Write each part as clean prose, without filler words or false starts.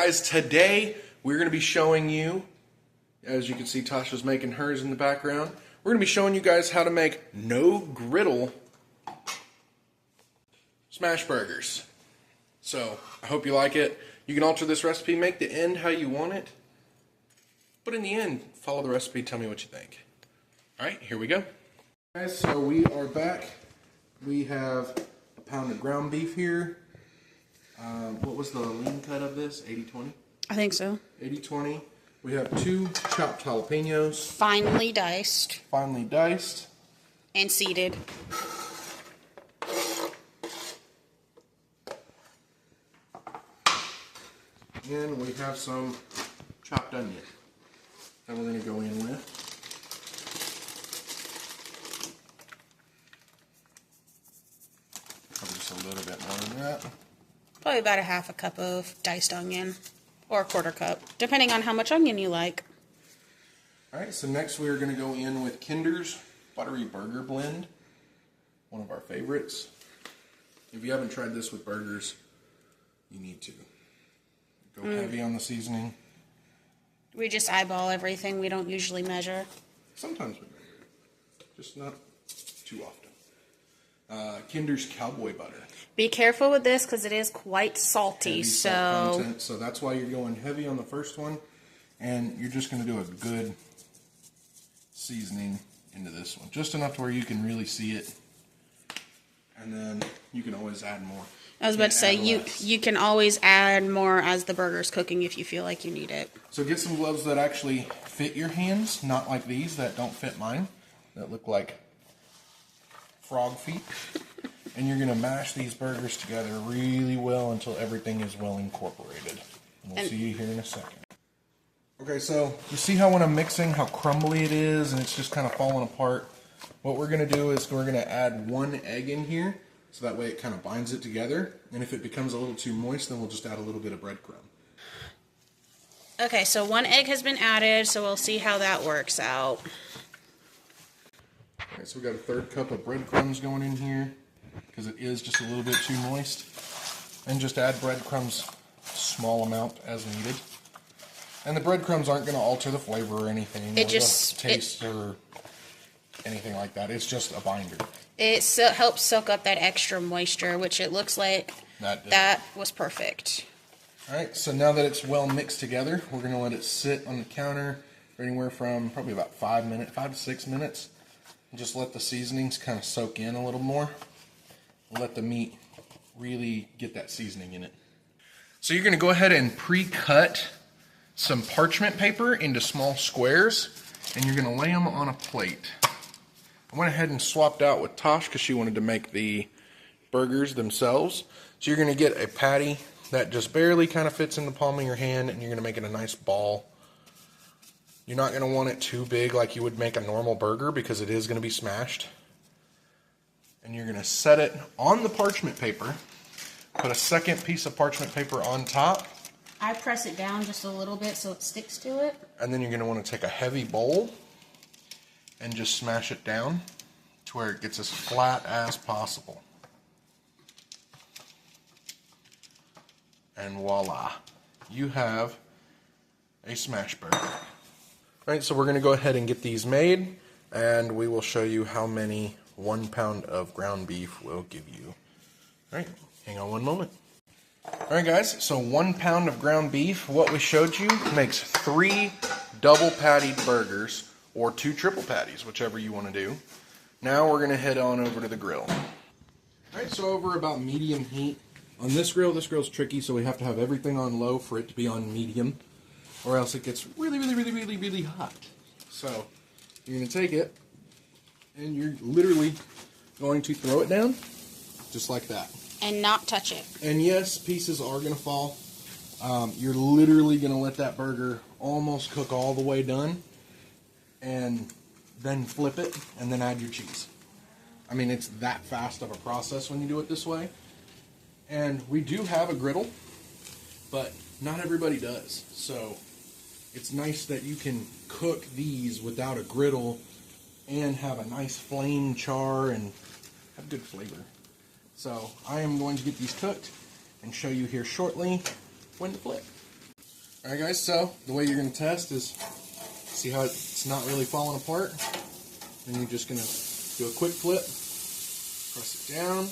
guys, today we're going to be showing you, as you can see Tasha's making hers in the background, we're going to be showing you guys how to make no griddle smash burgers. So, I hope you like it. You can alter this recipe, make the end how you want it, but in the end, follow the recipe, tell me what you think. Alright, here we go. Guys, so we are back. We have a pound of ground beef here. What was the lean cut of this? 80-20? I think so. 80-20. We have 2 chopped jalapenos. Finely diced. Finely diced. And seeded. And we have some chopped onion that we're going to go in with. Probably just a little bit more than that. Probably about a half a cup of diced onion. Or a quarter cup, depending on how much onion you like. Alright, so next we are going to go in with Kinder's Buttery Burger Blend. One of our favorites. If you haven't tried this with burgers, you need to. Go heavy on the seasoning. We just eyeball everything. We don't usually measure. Sometimes we measure. Just not too often. Kinder's Cowboy Butter. Be careful with this because it is quite salty. Heavy salt content, so that's why you're going heavy on the first one. And you're just going to do a good seasoning into this one. Just enough to where you can really see it. And then you can always add more. I was about to say, you can always add more as the burger's cooking if you feel like you need it. So get some gloves that actually fit your hands, not like these that don't fit mine, that look like frog feet. And you're going to mash these burgers together really well until everything is well incorporated. And we'll see you here in a second. Okay, so you see how when I'm mixing, how crumbly it is and it's just kind of falling apart? What we're going to do is we're going to add 1 egg in here, so that way it kind of binds it together. And if it becomes a little too moist, then we'll just add a little bit of breadcrumb. Okay, so 1 egg has been added, so we'll see how that works out. Alright, so we got a 1/3 cup of breadcrumbs going in here, because it is just a little bit too moist. And just add breadcrumbs, small amount as needed. And the breadcrumbs aren't going to alter the flavor or anything. It just taste or anything like that. It's just a binder. It helps soak up that extra moisture, which it looks like that was perfect. Alright, so now that it's well mixed together, we're going to let it sit on the counter for anywhere from probably about 5 to 6 minutes. And just let the seasonings kind of soak in a little more. Let the meat really get that seasoning in it. So you're going to go ahead and pre-cut some parchment paper into small squares, and you're going to lay them on a plate. I went ahead and swapped out with Tosh because she wanted to make the burgers themselves. So you're going to get a patty that just barely kind of fits in the palm of your hand, and you're going to make it a nice ball. You're not going to want it too big like you would make a normal burger because it is going to be smashed. And you're going to set it on the parchment paper. Put a second piece of parchment paper on top. I press it down just a little bit so it sticks to it. And then you're going to want to take a heavy bowl and just smash it down to where it gets as flat as possible. And voila, you have a smash burger. Alright, so we're going to go ahead and get these made, and we will show you how many 1 pound of ground beef will give you. Alright, hang on one moment. Alright guys, so 1 pound of ground beef, what we showed you, makes 3 double pattied burgers, or 2 triple patties, whichever you want to do. Now we're going to head on over to the grill. Alright, so over about medium heat. On this grill's tricky, so we have to have everything on low for it to be on medium, or else it gets really hot. So, you're going to take it, and you're literally going to throw it down, just like that. And not touch it. And yes, pieces are going to fall. You're literally going to let that burger almost cook all the way done, and then flip it, and then add your cheese. I mean, it's that fast of a process when you do it this way. And we do have a griddle, but not everybody does. So it's nice that you can cook these without a griddle and have a nice flame char and have good flavor. So I am going to get these cooked and show you here shortly when to flip. Alright guys, so the way you're going to test is see how it's not really falling apart. And you're just going to do a quick flip, press it down.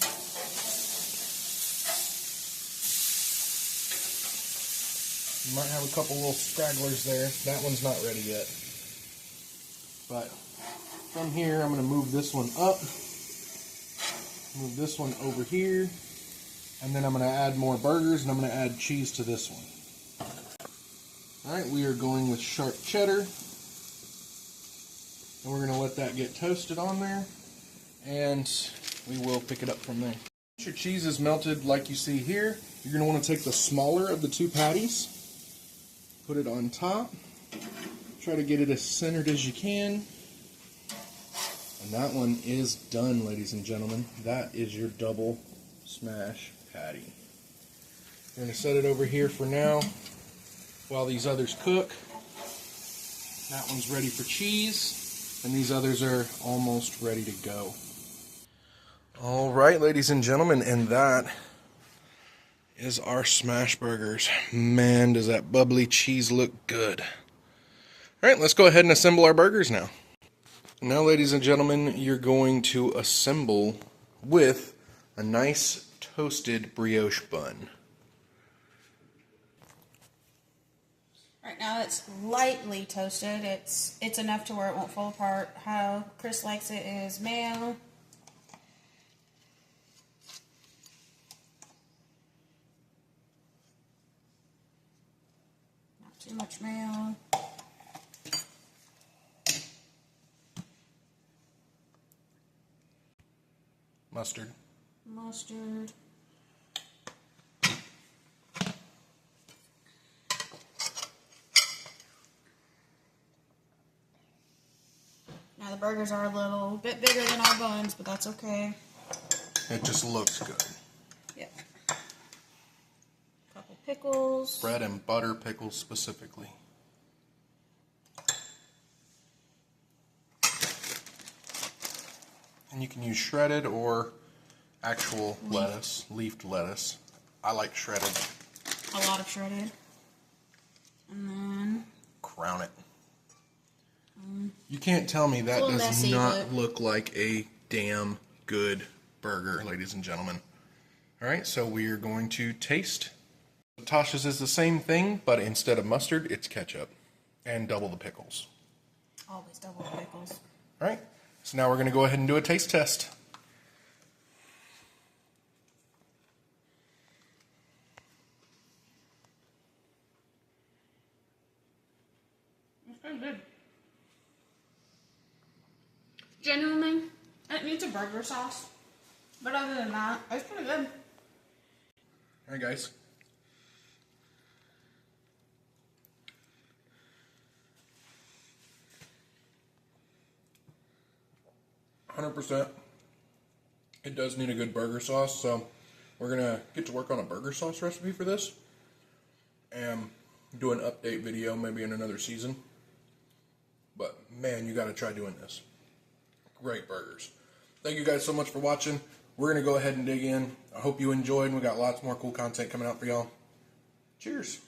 You might have a couple little stragglers there. That one's not ready yet. But from here, I'm going to move this one up, move this one over here, and then I'm going to add more burgers, and I'm going to add cheese to this one. Alright, we are going with sharp cheddar, and we're going to let that get toasted on there, and we will pick it up from there. Once your cheese is melted like you see here, you're going to want to take the smaller of the two patties, put it on top, try to get it as centered as you can, and that one is done, ladies and gentlemen. That is your double smash patty. We're going to set it over here for now while these others cook. That one's ready for cheese, and these others are almost ready to go. Alright, ladies and gentlemen, and that is our smash burgers. Man, does that bubbly cheese look good. Alright, let's go ahead and assemble our burgers now. Now, ladies and gentlemen, you're going to assemble with a nice toasted brioche bun. Right now it's lightly toasted. It's enough to where it won't fall apart. How Chris likes it is mayo, not too much mayo, Mustard. Now the burgers are a little bit bigger than our buns, but that's okay. It just looks good. Yep. Couple pickles. Bread and butter pickles specifically. And you can use shredded or actual lettuce, leafed lettuce. I like shredded. A lot of shredded. And then Crown it. You can't tell me that does messy, not look like a damn good burger, ladies and gentlemen. Alright, so we are going to taste. Tasha's is the same thing, but instead of mustard, it's ketchup. And double the pickles. always double the pickles. Alright, so now we're going to go ahead and do a taste test. It's pretty good. Genuinely, it needs a burger sauce. But other than that, it's pretty good. Alright guys. %. It does need a good burger sauce, so we're gonna get to work on a burger sauce recipe for this and do an update video maybe in another season. But man, you gotta try doing this. Great burgers. Thank you guys so much for watching. We're gonna go ahead and dig in. I hope you enjoyed, and we got lots more cool content coming out for y'all. Cheers.